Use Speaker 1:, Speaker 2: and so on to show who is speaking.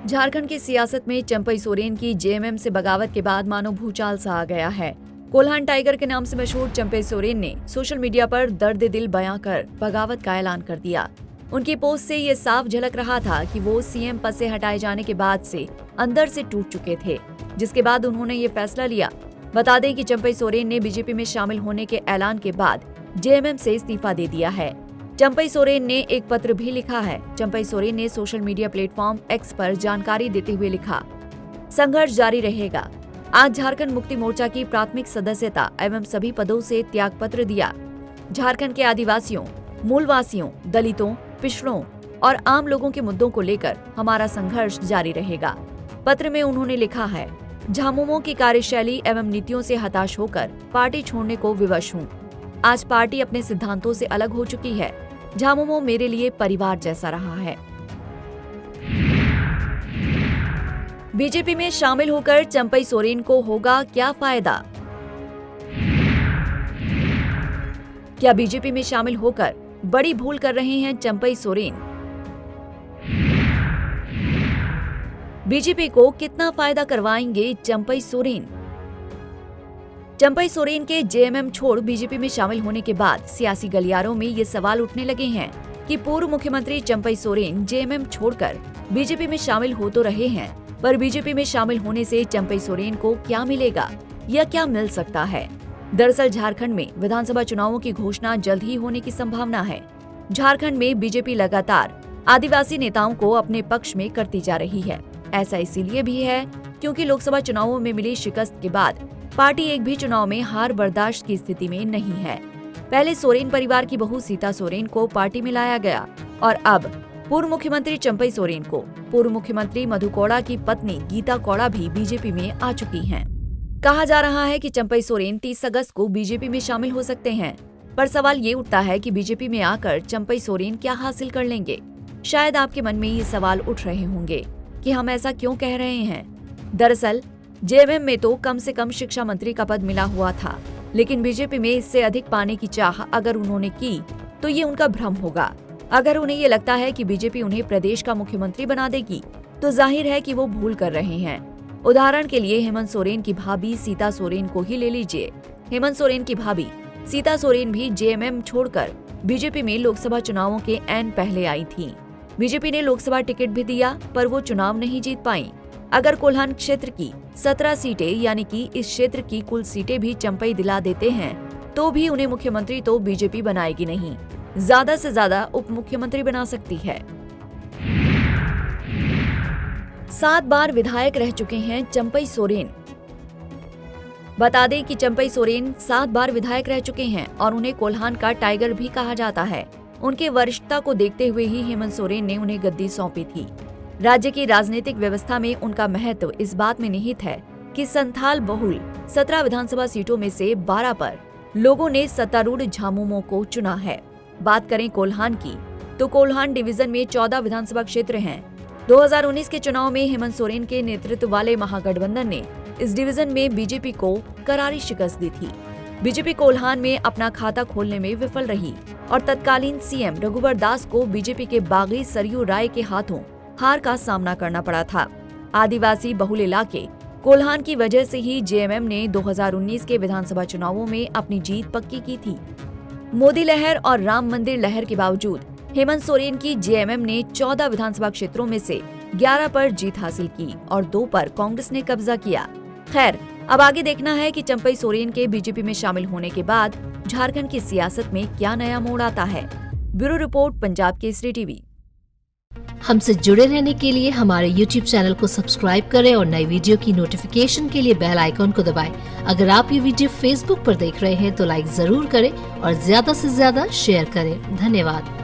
Speaker 1: झारखंड की सियासत में चंपई सोरेन की जेएमएम से बगावत के बाद मानो भूचाल सा आ गया है। कोल्हान टाइगर के नाम से मशहूर चंपई सोरेन ने सोशल मीडिया पर दर्द दिल बयां कर बगावत का ऐलान कर दिया। उनकी पोस्ट से ये साफ झलक रहा था कि वो सीएम पद से हटाए जाने के बाद से अंदर से टूट चुके थे, जिसके बाद उन्होंने ये फैसला लिया। बता दें कि चंपई सोरेन ने बीजेपी में शामिल होने के ऐलान के बाद जेएमएम से इस्तीफा दे दिया है। चंपई सोरेन ने एक पत्र भी लिखा है। चंपई सोरेन ने सोशल मीडिया प्लेटफॉर्म एक्स पर जानकारी देते हुए लिखा, संघर्ष जारी रहेगा। आज झारखंड मुक्ति मोर्चा की प्राथमिक सदस्यता एवं सभी पदों से त्याग पत्र दिया। झारखंड के आदिवासियों, मूलवासियों, दलितों, पिछड़ों और आम लोगों के मुद्दों को लेकर हमारा संघर्ष जारी रहेगा। पत्र में उन्होंने लिखा है, झामुमो की कार्यशैली एवं नीतियों से हताश होकर पार्टी छोड़ने को विवश हूँ। आज पार्टी अपने सिद्धांतों से अलग हो चुकी है। झामुमो मेरे लिए परिवार जैसा रहा है। बीजेपी में शामिल होकर चंपई सोरेन को होगा क्या फायदा? क्या बीजेपी में शामिल होकर बड़ी भूल कर रहे हैं चंपई सोरेन? बीजेपी को कितना फायदा करवाएंगे चंपई सोरेन? चंपई सोरेन के जेएमएम छोड़ बीजेपी में शामिल होने के बाद सियासी गलियारों में ये सवाल उठने लगे हैं कि पूर्व मुख्यमंत्री चंपई सोरेन जेएमएम छोड़कर बीजेपी में शामिल हो तो रहे हैं, पर बीजेपी में शामिल होने से चंपई सोरेन को क्या मिलेगा या क्या मिल सकता है? दरअसल झारखंड में विधानसभा चुनावों की घोषणा जल्द ही होने की संभावना है। झारखंड में बीजेपी लगातार आदिवासी नेताओं को अपने पक्ष में करती जा रही है। ऐसा इसीलिए भी है क्योंकि लोकसभा चुनावों में मिली शिकस्त के बाद पार्टी एक भी चुनाव में हार बर्दाश्त की स्थिति में नहीं है। पहले सोरेन परिवार की बहू सीता सोरेन को पार्टी में लाया गया और अब पूर्व मुख्यमंत्री चंपई सोरेन को पूर्व मुख्यमंत्री मधु कौड़ा की पत्नी गीता कौड़ा भी बीजेपी में आ चुकी हैं। कहा जा रहा है कि चंपई सोरेन 30 अगस्त को बीजेपी में शामिल हो सकते हैं, पर सवाल ये उठता है कि बीजेपी में आकर चंपई सोरेन क्या हासिल कर लेंगे? शायद आपके मन में ये सवाल उठ रहे होंगे कि हम ऐसा क्यों कह रहे हैं। दरअसल जेएमएम में तो कम से कम शिक्षा मंत्री का पद मिला हुआ था, लेकिन बीजेपी में इससे अधिक पाने की चाह अगर उन्होंने की तो ये उनका भ्रम होगा। अगर उन्हें ये लगता है कि बीजेपी उन्हें प्रदेश का मुख्यमंत्री बना देगी तो जाहिर है कि वो भूल कर रहे हैं। उदाहरण के लिए हेमंत सोरेन की भाभी सीता सोरेन को ही ले लीजिए। हेमंत सोरेन की भाभी सीता सोरेन भी जेएमएम छोड़कर बीजेपी में लोकसभा चुनावों के ऐन पहले आई थी। बीजेपी ने लोकसभा टिकट भी दिया, पर वो चुनाव नहीं जीत पाई। अगर कोल्हान क्षेत्र की 17 सीटें यानी कि इस क्षेत्र की कुल सीटें भी चंपई दिला देते हैं तो भी उन्हें मुख्यमंत्री तो बीजेपी बनाएगी नहीं, ज्यादा से ज्यादा उप मुख्यमंत्री बना सकती है। 7 बार विधायक रह चुके हैं चंपई सोरेन। बता दें कि चंपई सोरेन 7 बार विधायक रह चुके हैं और उन्हें कोल्हान का टाइगर भी कहा जाता है। उनके वरिष्ठता को देखते हुए ही हेमंत सोरेन ने उन्हें गद्दी सौंपी थी। राज्य की राजनीतिक व्यवस्था में उनका महत्व इस बात में निहित है कि संथाल बहुल 17 विधानसभा सीटों में से 12 पर लोगों ने सत्तारूढ़ झामुमो को चुना है। बात करें कोल्हान की तो कोल्हान डिवीजन में 14 विधानसभा क्षेत्र हैं। 2019 के चुनाव में हेमंत सोरेन के नेतृत्व वाले महागठबंधन ने इस डिवीजन में बीजेपी को करारी शिकस्त दी थी। बीजेपी कोल्हान में अपना खाता खोलने में विफल रही और तत्कालीन सीएम रघुवर दास को बीजेपी के बागी सरयू राय के हाथों हार का सामना करना पड़ा था। आदिवासी बहुल इलाके कोल्हान की वजह से ही जेएमएम ने 2019 के विधानसभा चुनावों में अपनी जीत पक्की की थी। मोदी लहर और राम मंदिर लहर के बावजूद हेमंत सोरेन की जेएमएम ने 14 विधानसभा क्षेत्रों में से 11 पर जीत हासिल की और 2 पर कांग्रेस ने कब्जा किया। खैर, अब आगे देखना है कि चंपई सोरेन के बीजेपी में शामिल होने के बाद झारखंड की सियासत में क्या नया मोड़ आता है। Bureau report, Punjab Kesari TV.
Speaker 2: हमसे जुड़े रहने के लिए हमारे YouTube चैनल को सब्सक्राइब करें और नई वीडियो की नोटिफिकेशन के लिए बेल आइकॉन को दबाएं। अगर आप ये वीडियो Facebook पर देख रहे हैं तो लाइक जरूर करें और ज्यादा से ज्यादा शेयर करें। धन्यवाद।